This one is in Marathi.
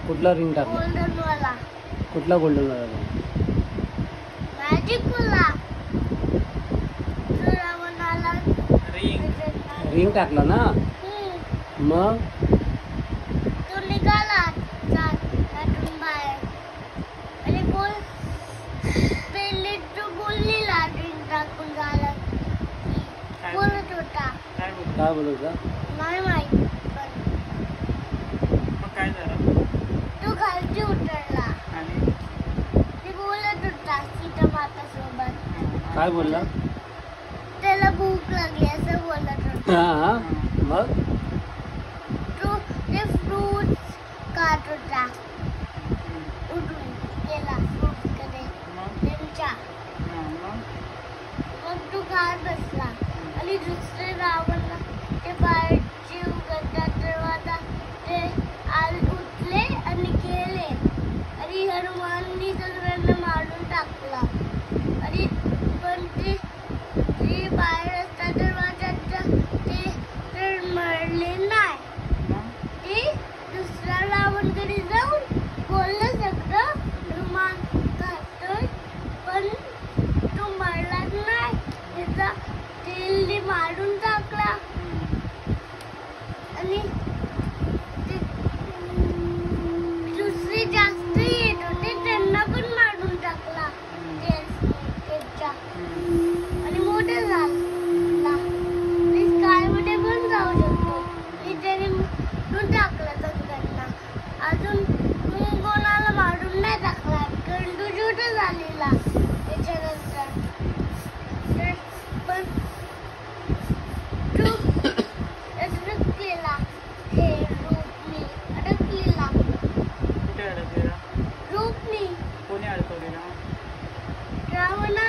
कुठला रिंग टाकला? गोल्डन वाला. कुठला गोल्डन वाला? मॅजिक वाला. तो रावणाला रिंग टाकला ना? मग तो निघाला त्यातून बाहेर आणि पहिले तो बोललेला रिंग टाकून झाला बोलत होता. काय बोलत होता? नाही माहित पण मग काय झालं? तो खालती उतरला आणि ते बोलत होता सीता माता सोबत. काय बोलला? त्याला भूक लागली असं बोलत होता. हा मग तो ते फ्रूट्स खात होता उठून गेला फ्रूटकडे त्यांच्या. मग तो खात बसला आणि दुसरे रावणला ते बाहेरची उघडता दरवाजा ते उठले आणि गेले आणि हनुमाननी सगळ्यांना मारून टाकला. आणि पण ते बाहेर असता दरवाजाच्या ते तर मरले नाही. ते दुसऱ्या रावणकडे जाऊन बोललं सगळं हनुमान खातोय पण तो मरलाच नाही. त्याचा तेलने मारून टाकला आणि ते दुसरे जास्त येत होते त्यांना पण मारून टाकला त्याच्या आणि मोठा झाला आणि स्कायमध्ये पण जाऊ शकतो आणि त्याने मारून टाकला सगळ्यांना. अजून कोणाला मारून नाही टाकला कारण तो छोटा झालेला त्याच्यानंतर. तर पण तो अडकलेला हे रूपनी अडकलेला. कुठे अडकलेला? रूपनी कोणी अडकवलेला? रावणा